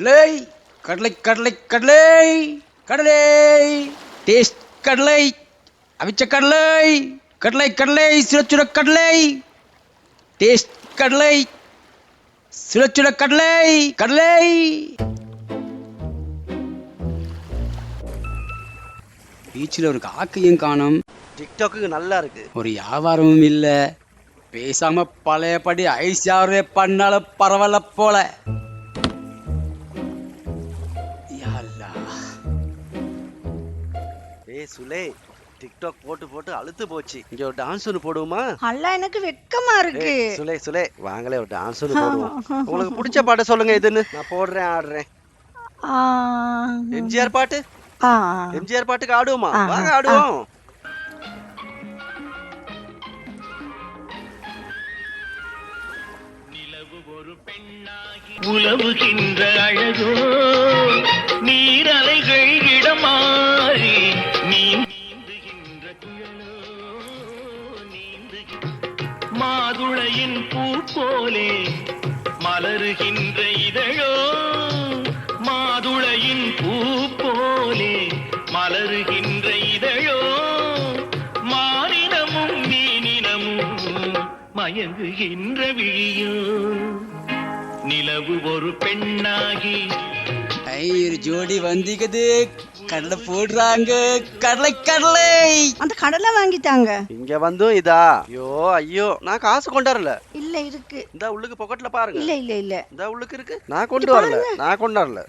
கடலை கடலை கடலை கடலை கடலை டேஸ்ட் கடலை அவிச்ச கடலை கடலை கடலை சுட கடலை டேஸ்ட் கடலை சுட கடலை கடலை. பீச்சில் ஒரு காக்கையும் காணும். டிக்டாக்கு நல்லா இருக்கு. ஒரு வியாபாரமும் இல்ல. பேசாம பழையபடி ஐஸ் யாரே பண்ணாலும் பரவாயில்ல போல. சுலே டிக்டாக் போட்டு போட்டு அழுத்து போச்சு. இங்க ஒரு டான்ஸ் ஒன்று போடுவோமா? அல்ல எனக்கு வெக்கமா இருக்கு. சுலே சுலே வாங்களே ஒரு டான்ஸ் ஒன்று போடுவோம். உங்களுக்கு பிடிச்ச பாட்டு சொல்லுங்க எதுன்னு, நான் போடுறேன் ஆடுறேன். எம்ஜிஆர் பாட்டு. எம்ஜிஆர் பாட்டுக்கு ஆடுவோமா? வாங்க ஆடுவோம். நிலவு ஒரு பெண்ணாகி உலவுகின்ற அழகோ, நீரலைகள் இடமாறி நீந்துகின்ற குழலோ, மாதுளையின் பூ போலே மலருகின்ற இதழோ, மாதுளையின் பூ போலே மலருகின்ற இதழோ, மானினமும் மீனினமும் மயங்குகின்ற விழியோ, நிலவு ஒரு பெண்ணாகி. ஒரு ஜோடி வந்திக்குது. கடலை போடுறாங்க. கடலை கடலை அந்த கடலை வாங்கிட்டாங்க. இங்க வந்தும் இதா? ஐயோ ஐயோ, நான் காசு கொண்டாடல. இல்ல இருக்கு. இந்த உள்ளுக்கு பாக்கெட்ல பாருங்க. இல்ல இல்ல இல்ல, இந்த உள்ளுக்கு இருக்கு. நான் கொண்டு வரல. நான் கொண்டாடல.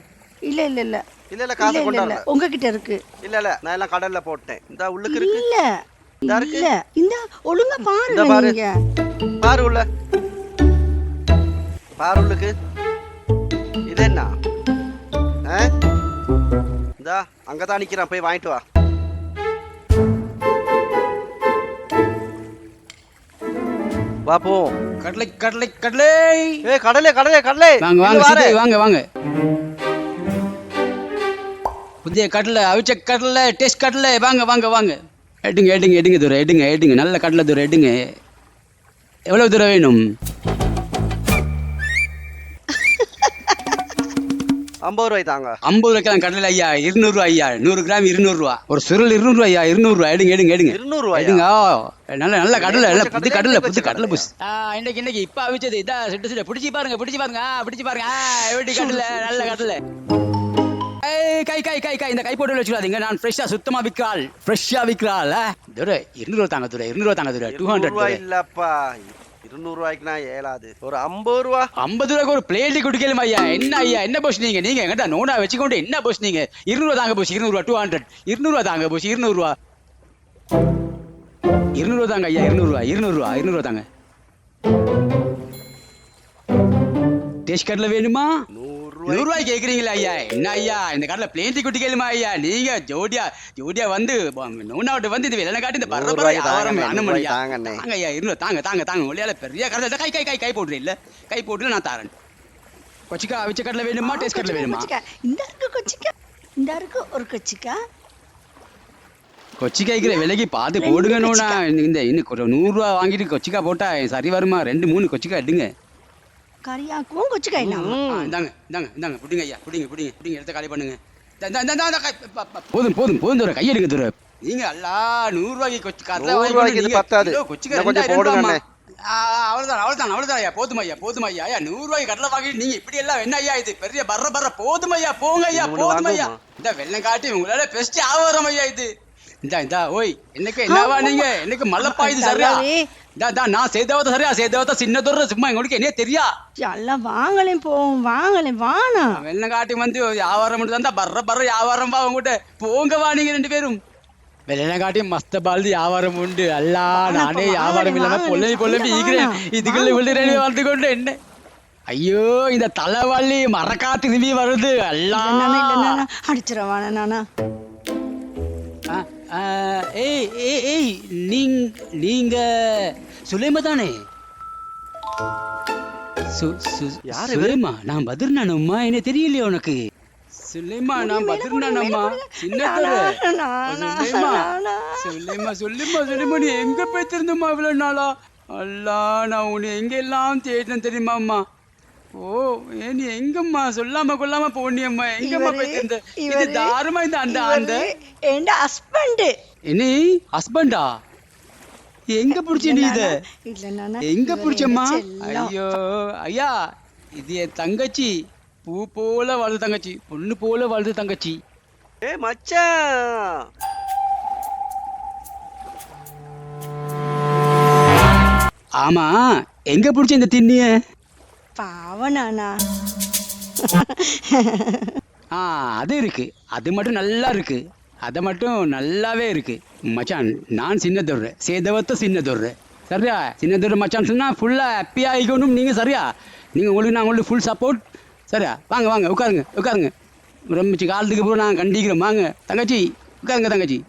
இல்ல இல்ல இல்ல இல்ல இல்ல, காசு கொண்டாடல. உங்ககிட்ட இருக்கு. இல்ல இல்ல, நான் எல்லாம் கடல்ல போட்டேன். இந்த உள்ளுக்கு இருக்கு. இல்ல இல்ல, இந்த ஒழுங்கா பாருங்க. நீங்க பாரு உள்ள, பாரு உள்ளுக்கு. இது என்ன? இந்தா அங்கதான் நிக்கிறான், போய் வாங்கிட்டு வா. பாப்போ. கடலை கடலை கடலை. ஏய் கடலை கடலை கடலை. வாங்க வாங்க வாங்க வாங்க. புதிய கடலை, அவிச்ச கடலை, டேஸ்ட் கடலை. வாங்க வாங்க வாங்க. எடுங்க எடுங்க எடுங்க தூரம் எடுங்க எடுங்க. நல்ல கடலை தூரம் எடுங்க. எவ்வளவு தூரம் வேணும்? 50 ரூபாய் தாங்க. 50 ரூபாய்க்கு கடலை ஐயா. 200 ரூபாய் ஐயா. 100 கிராம் 200 ரூபா. ஒரு சுருள் 200 ரூபாய் ஐயா. 200 ரூபாய். எடுங்க எடுங்க எடுங்க. 200 ரூபாய் எடுங்க. நல்ல நல்ல கடலை, நல்ல புது கடலை, புது கடலை புஸ். இன்னைக்கு இன்னைக்கு இப்ப அவிச்சது இதா. சுட்டு சுட்டு பிடிச்சி பாருங்க, பிடிச்சி பாருங்க, பிடிச்சி பாருங்க. எப்படி கடலை, நல்ல கடலை. கை கை கை கை இந்த கை போட்டு வச்சுக்காதீங்க. நான் ஃப்ரெஷ்ஷா சுத்தமா விற்கிறாள். ஃப்ரெஷ்ஷா விற்கிறாள். துரை 200 ரூபா தாங்க. துரை 200 ரூபா தாங்க. துரை 200 ரூபாய் இல்லப்பா. 200 ரூபாய்க்கு நான் ஏலாது. ஒரு 50 ரூபா. 50 ரூபாய்க்கு ஒரு பிளேட் குடிக்கலும் ஐயா. என்ன ஐயா, என்ன போஸ் நீங்க? நீங்க எங்கிட்ட நோனா வச்சுக்கொண்டு என்ன போஸ் நீங்க? 200 ரூபா தாங்க போஸ். 200 ரூபா 200. 200 ரூபா தாங்க போஸ். 200 ரூபா. 200 ரூபா தாங்க ஐயா. 200 ரூபா 200 ரூபா 200 ரூபா தாங்க. டேஸ்ட் கடலை வேணுமா? 100 ரூபாய்க்கு கேக்குறீங்களா ஐயா? என்ன ஐயா, இந்த கடலை பிளேன் குட்டி கேளுமா ஐயா? நீங்க ஜோடியா ஜோடியா வந்து நோனாவிட்டு வந்து இது வெள்ளை காட்டி இந்த பரபர வியாபாரம் தாங்க ஐயா. 200 தாங்க தாங்க தாங்க. ஒளியால பெரிய கடலை. கை கை கை கை போடுறேன். இல்ல கை போட்டு நான் தரேன். கொச்சிக்கா அவிச்ச கடலை வேணுமா? டேஸ்ட் கடலை வேணுமா? இந்த இருக்கு கொச்சிக்கா. இந்த இருக்கு ஒரு கொச்சிக்கா. கொச்சிக்காய்க்கிற விலைக்கு பார்த்து போடுங்க நோனா. இந்த இன்னும் 100 ரூபா வாங்கிட்டு கொச்சிக்கா போட்டா சரி வருமா? 2-3 கொச்சிக்கா எடுங்க. கரியாக்கும் கொச்சிக்காய் இந்தாங்க இந்தாங்க இந்தாங்க. பிடிங்க ஐயா. பிடிங்க பிடிங்க பிடிங்க. எடுத்து காலி பண்ணுங்க. போதும் போதும் போதும். தூர கையெடுங்க. தூர நீங்க அல்லா 100 ரூபாய்க்கு கொச்சிக்கா கொச்சிக்கா போடுங்க. அவ்வளவுதான் அவ்வளவுதான் அவ்வளவுதான் ஐயா. போதும் ஐயா போதும் ஐயா. 100 ரூபாய்க்கு கடலை வாங்கிட்டு நீங்க இப்படி எல்லாம் என்ன ஐயா? இது பெரிய பர்ற பர்ற. போதும் ஐயா போங்க ஐயா. போதும் ஐயா. இந்த வெள்ளம் காட்டி உங்களால பெஸ்ட் ஆவரம் ஐயா. இது இந்தா இந்தா. ஓய் என்னக்கு என்னவா நீங்க? எனக்கு மல்லப்பா இது சரியா? நான் சேதவத்தை சரியா? சேதவத்தை சின்னதொரு சும்மா எங்களுக்கு என்ன தெரியா? எல்லாம் வாங்கலேன் போவோம். வாங்கலேன் வானா வெள்ளம் காட்டி வந்து வியாபாரம் மட்டும் தான் பர்ற பர்ற வியாபாரம் பா. உங்ககிட்ட போங்க வா நீங்க 2 பேரும். வெள்ளம் காட்டி மஸ்த பால்து வியாபாரம் உண்டு. அல்லா நானே வியாபாரம் இல்லாம பொல்லி பொல்லி ஈக்கிறேன். இதுக்குள்ள விழுறேன் வந்து கொண்டு என்ன. ஐயோ இந்த தலைவலி மறக்கா திரும்பி வருது. அல்லா அடிச்சிடவான நானா. ஏய் ஏய் ஏய் நீங்க சுலைமா தானே? சுலைமா? நான் பத்ரனானம்மா. என்ன தெரியலையா உனக்கு? சுலைமா நான் பத்ரனானம்மா. சின்னதர சுலைமா சுலைமா சுலைமா. நீ எங்க போய்த்திருந்தம்மா இவ்வளவு நாளா? அல்லா நான் உன்னை எங்க எல்லாம் தேடினேன் தெரியுமாம்மா. ஓ ஏன் நீ எங்கம்மா சொல்லாம கொள்ளாம போனியம்மா எங்கம்மா போய் இந்த இது தாருமா இந்த அந்த அந்த என் ஹஸ்பண்ட். என்ன ஹஸ்பண்டா எங்க புடிச்ச நீ இத இல்ல நானா எங்க புடிச்சம்மா ஐயோ ஐயா இது என் தங்கச்சி பூ போல வளர்ந்த தங்கச்சி பொண்ணு போல வளர்ந்த தங்கச்சி மச்சான் ஆமா எங்க புடிச்ச இந்த திண்ணிய பாவம் நானா. அது இருக்கு அது மட்டும் நல்லா இருக்கு அது மட்டும் நல்லாவே இருக்கு மச்சான் நான் சின்னதொரு சேதவத்த சின்னதொரு சரியா சின்னதொரு மச்சான் சொன்னா ஃபுல்லா ஹாப்பியா ஆகிக்கணும் நீங்க சரியா நீங்க உங்களுக்கு நான் உங்களுக்கு ஃபுல் சப்போர்ட் சரியா வாங்க வாங்க உட்காருங்க உட்காருங்க ரொம்ப காலத்துக்கு அப்புறம் நான் கண்டிக்கிறோம் வாங்க தங்கச்சி உட்காருங்க தங்கச்சி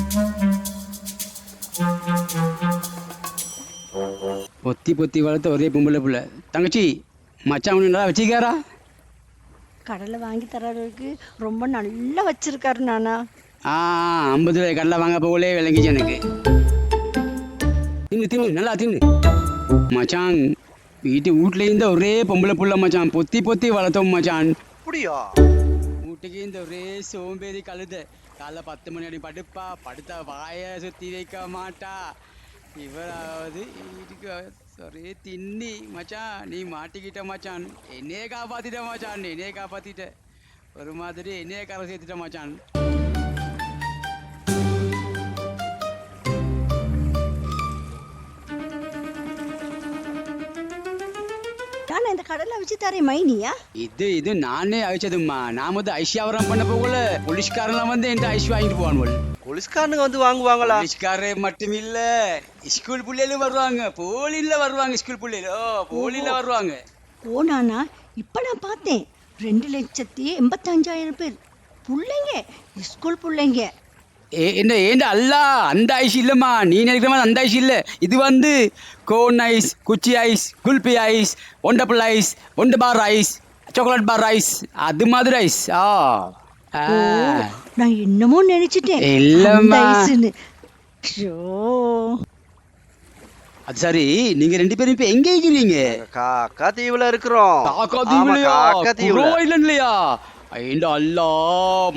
பொத்தி பொத்தி வளர்த்த ஒரே பொம்பளை பிள்ளை தங்கச்சி மச்சான் ஒன்று நல்லா வச்சுக்காரா கடலை வாங்கி தர்றதுக்கு ரொம்ப நல்லா வச்சிருக்காரு நானா. 50 ரூபாய் கடலை வாங்க போகலே விளங்கிச்சு எனக்கு தின்னு தின்னு நல்லா தின்னு மச்சான் வீட்டில் இந்த ஒரே பொம்பளை புள்ள மச்சான் பொத்தி பொத்தி வளர்த்தோம் மச்சான் அப்படியா வீட்டுக்கு இந்த ஒரே சோம்பேறி கழுத காலைல 10 மணி வரைக்கும் படுப்பா படுத்தா வாயை சுற்றி வைக்க மாட்டா இவராவது வீட்டுக்கு ஒரே தின்னி மச்சான் நீ மாட்டிக்கிட்ட மச்சான் என்னையே காப்பாத்திட்ட மச்சான் என்னையே காப்பாத்திட்ட ஒரு மாதிரி என்னையே கரை சேர்த்துட்ட மச்சான் நானா இந்த கடலை வச்சு தரேன் மைனியா. இது நானே அழிச்சதும்மா நான் வந்து ஐஸ்வரம் பண்ண போகல போலீஸ்காரெல்லாம் வந்து என்கிட்ட ஐஸ் வாங்கிட்டு போவானுவல் போலீஸ்காரனுங்க வந்து வாங்குவாங்களா போலீஸ்காரே மட்டும் இல்ல ஸ்கூல் பிள்ளைகளும் வருவாங்க போலில வருவாங்க ஸ்கூல் பிள்ளைகளோ போலில வருவாங்க. ஓ நானா இப்ப நான் பார்த்தேன் 2,85,000 பேர் பிள்ளைங்க ஸ்கூல் பிள்ளைங்க. என்ன ஏண்டா அல்லா அந்த ஐஸ் இல்லைம்மா நீ நினைக்கிற மாதிரி அந்த ஐஸ் இல்லை இது வந்து கோன் ஐஸ் குச்சி ஐஸ் குல்பி ஐஸ் ஒண்டப்பிள் ஐஸ் ஒண்டு பார் ஐஸ் சாக்லேட் பார் ஐஸ் அது மாதிரி ஐஸ் நான் என்னமோ நினைச்சிட்டேன் இல்லம்மா அது சரி நீங்க 2 பேரும் இப்ப எங்க இருக்கிறீங்க காக்கா தீவுல இருக்கிறோம் காக்கா தீவுல இல்லையா ஐண்டா அல்லா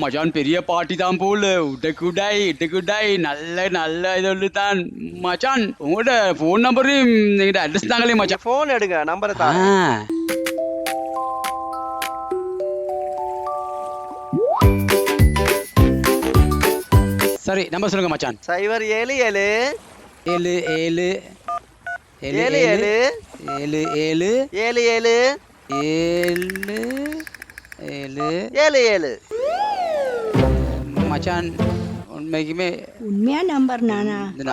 மச்சான் பெரிய பாட்டி தான் போல உடக்குடாய் நல்ல நல்ல இது தான் மச்சான் உங்களோட போன் நம்பரையும் எங்கிட்ட அட்ரஸ் தாங்களே மச்சான் போன் எடுங்க நம்பரை தான் சரி நம்பர் சொல்லுங்க மச்சான் 077 7 7 7 7 7 7 7 மச்சான் உண்மையா நம்பர் நானா இந்த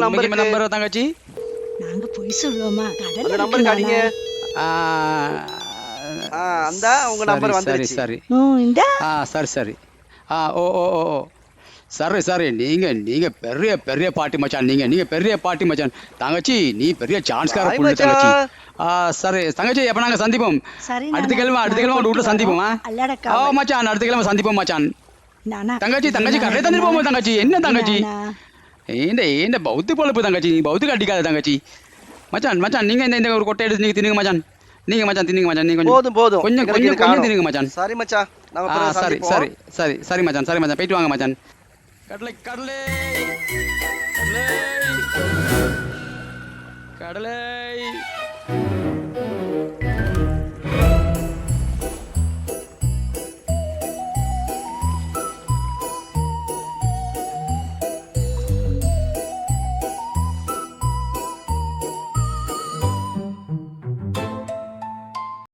நம்பர் தங்கச்சி நாங்க போய் சொல்லுவோமா அந்த நம்பர் காடிங்க அந்த உங்க நம்பர் வந்துருச்சு சரி இந்த சரி சரி ஓ ஓ ஓ சரி நீங்க பெரிய பெரிய பாட்டி மச்சான் நீங்க பெரிய பாட்டி மச்சான் தங்கச்சி நீ பெரிய சான்ஸ்கார புள்ள தங்கச்சி சரி தங்கச்சி எப்ப நாங்க சந்திப்போம் அடுத்த கிழமை உங்க வீட்டுல சந்திப்போம் மச்சான் அடுத்த கிழமை சந்திப்போம் மச்சான் தங்கச்சி கடை தந்துட்டு போவோம் தங்கச்சி என்ன தங்கச்சி இந்த பௌத்தி பொழப்பு தங்கச்சி நீ பௌத்தி கட்டிக்காத தங்கச்சி மச்சான் நீங்க இந்த ஒரு கொட்டை எடுத்து நீங்க தின்னுங்க மச்சான் தின்னுங்க மச்சான் நீங்க போதும் கொஞ்சம் தின்னுங்க மச்சான் சரி மச்சான் சரி மச்சான் போயிட்டு வாங்க மச்சான் கடலை